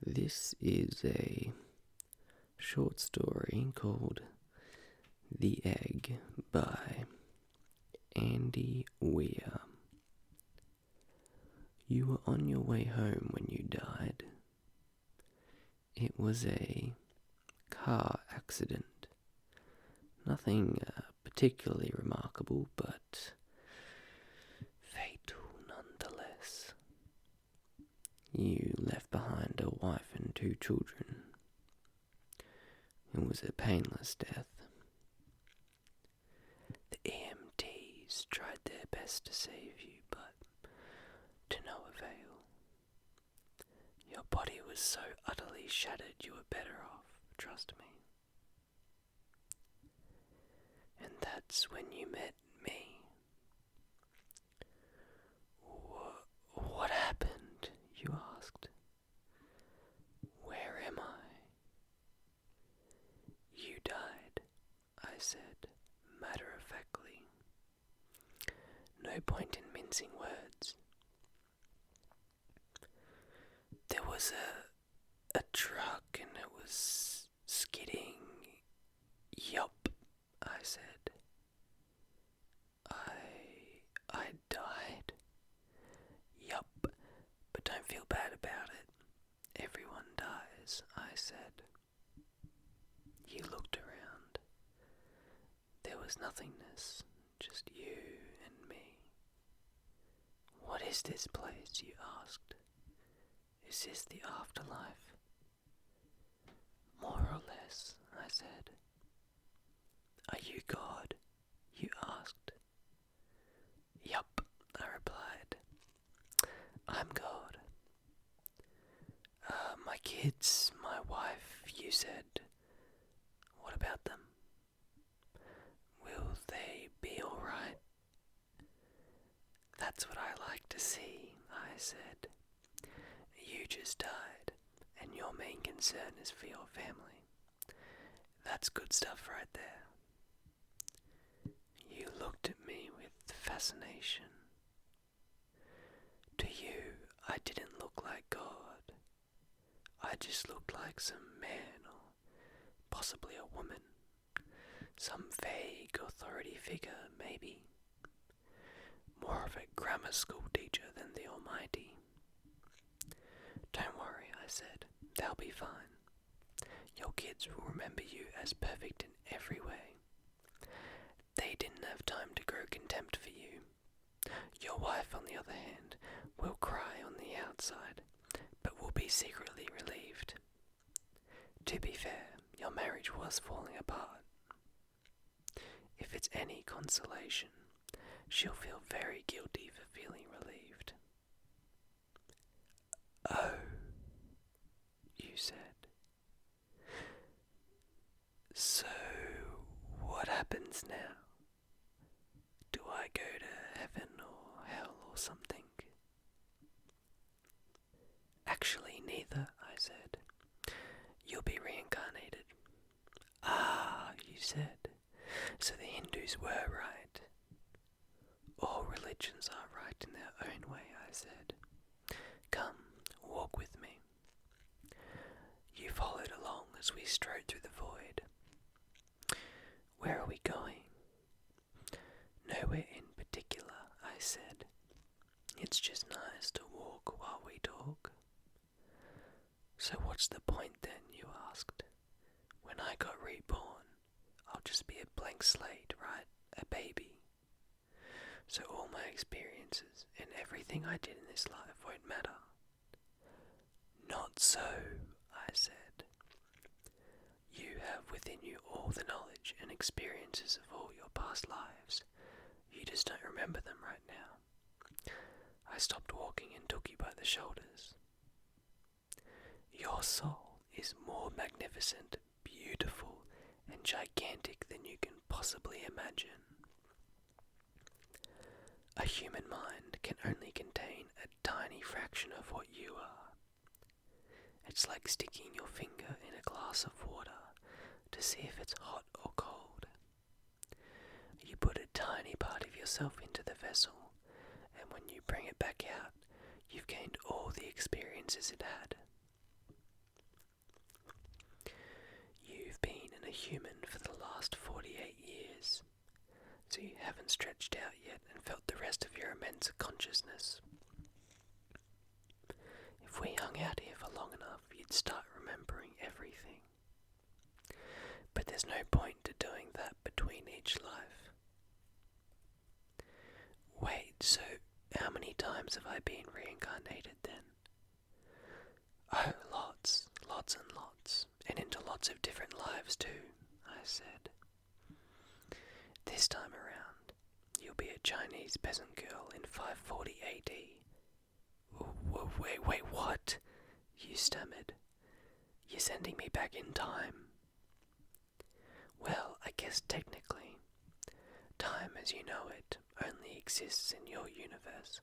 This is a short story called The Egg by Andy Weir. You were on your way home when you died. It was a car accident. Nothing particularly remarkable, but fatal nonetheless. You left behind a wife and 2 children. It was a painless death. The EMTs tried their best to save you, but to no avail. Your body was so utterly shattered you were better off, trust me. And that's when you met me. What happened? You asked. Where am I? You died, I said, matter-of-factly. No point in mincing words. There was a truck and it was skidding. Yup, I said. I died. Yup, but don't feel bad about it. Everyone dies, I said. You looked around. There was nothingness, just you and me. What is this place, you asked? Is this the afterlife? More or less, I said. Are you God? You asked. Yup, I replied. I'm God. My kids, my wife, you said. What about them? Will they be alright? That's what I like to see, I said. You just died, and your main concern is for your family. That's good stuff right there. You looked at me with fascination. To you, I didn't look like God. I just looked like some man, or possibly a woman. Some vague authority figure, maybe. More of a grammar school teacher than the Almighty. Don't worry, I said. They'll be fine. Your kids will remember you as perfect in every way. They didn't have time to grow contempt for you. Your wife, on the other hand, will cry on the outside, but will be secretly relieved. To be fair, your marriage was falling apart. If it's any consolation, she'll feel very guilty for feeling relieved. Oh, you said. So, what happens now? Do I go to heaven or hell or something? Actually, neither, I said. You'll be reincarnated. Ah, you said. So the Hindus were right. All religions are right in their own way, I said. Come, walk with me. You followed along as we strode through the void. Where are we going? Nowhere in particular, I said. It's just nice to walk while we talk. So what's the point then, you asked? When I got reborn, I'll just be a blank slate, right? A baby. So all my experiences and everything I did in this life won't matter. Not so, I said. You have within you all the knowledge and experiences of all your past lives. You just don't remember them right now. I stopped walking and took you by the shoulders. Your soul is more magnificent, beautiful, and gigantic than you can possibly imagine. A human mind can only contain a tiny fraction of what you are. It's like sticking your finger in a glass of water to see if it's hot or cold. You put a tiny part of yourself into the vessel, and when you bring it back out, you've gained all the experiences it had. human for the last 48 years, so you haven't stretched out yet and felt the rest of your immense consciousness. If we hung out here for long enough, you'd start remembering everything. But there's no point to doing that between each life. Wait, so how many times have I been reincarnated then? Oh, lots and lots, and into lots of different lives too, I said. This time around, you'll be a Chinese peasant girl in 540 AD. Wait, what? You stammered. You're sending me back in time. Well, I guess technically, time as you know it only exists in your universe.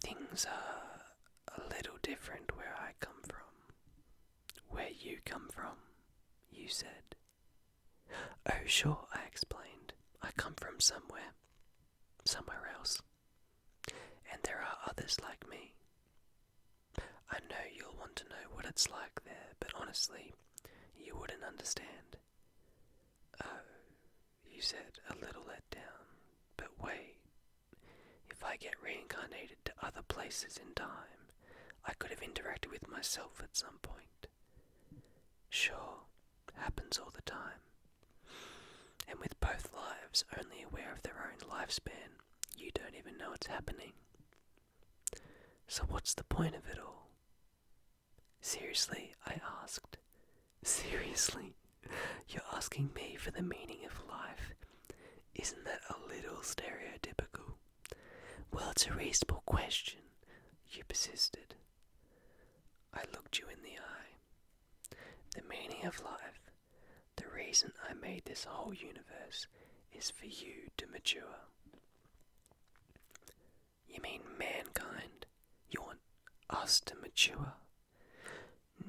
Things are a little different where I come from. Where you come from, you said. Oh sure, I explained. I come from somewhere else. And there are others like me. I know you'll want to know what it's like there, but honestly, you wouldn't understand. Oh, you said, a little let down. But wait, if I get reincarnated to other places in time, I could have interacted with myself at some point. Sure, happens all the time. And with both lives only aware of their own lifespan, you don't even know it's happening. So what's the point of it all? Seriously, I asked. Seriously? You're asking me for the meaning of life? Isn't that a little stereotypical? Well, it's a reasonable question, you persisted. I looked you in the eye. The meaning of life, the reason I made this whole universe, is for you to mature. You mean mankind? You want us to mature?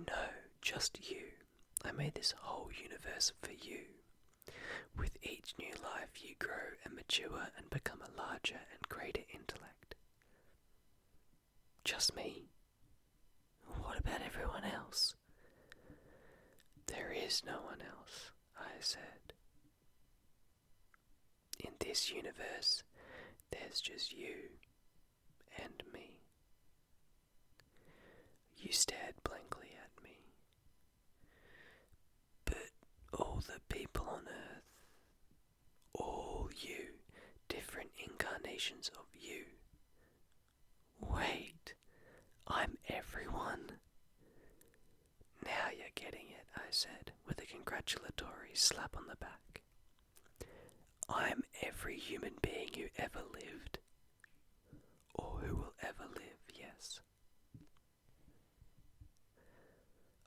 No, just you. I made this whole universe for you. With each new life you grow and mature and become a larger and greater intellect. Just me? What about everyone else? There is no one else, I said. In this universe, there's just you and me. You stared blankly at me. But all the people on Earth, all you, different incarnations of you. Wait, I'm everyone? Now you're getting it, I said, with a congratulatory slap on the back. I'm every human being who ever lived, or who will ever live, yes.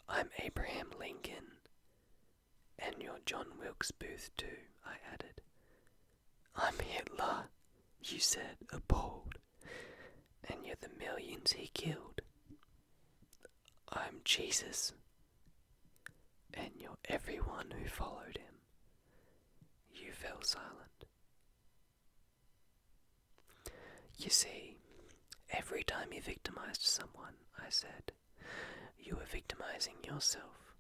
I'm Abraham Lincoln, and you're John Wilkes Booth too, I added. I'm Hitler, you said, appalled, and you're the millions he killed. I'm Jesus, and you're everyone who followed him. You fell silent. You see, every time you victimized someone, I said, you were victimizing yourself.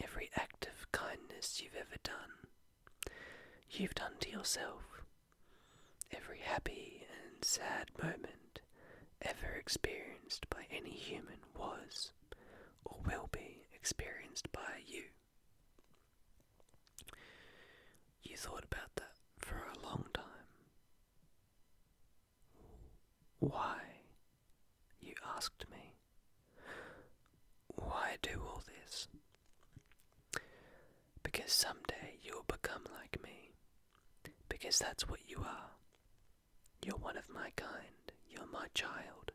Every act of kindness you've ever done, you've done to yourself. Every happy and sad moment ever experienced by any human was, or will be, experienced by you. You thought about that for a long time. Why? You asked me. Why do all this? Because someday you'll become like me. Because that's what you are. You're one of my kind. You're my child.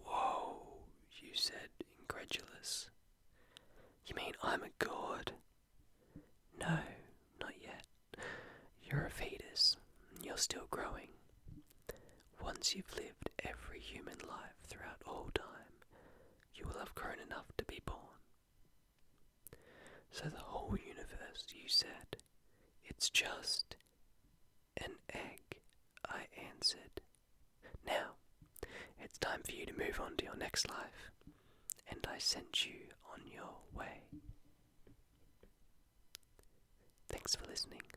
Whoa, you said, incredulous. You mean I'm a god? No, not yet. You're a fetus. You're still growing. Once you've lived every human life throughout all time, you will have grown enough to be born. So the whole universe, you said, it's just an egg, I answered. Now, it's time for you to move on to your next life, and I sent you on your way. Thanks for listening.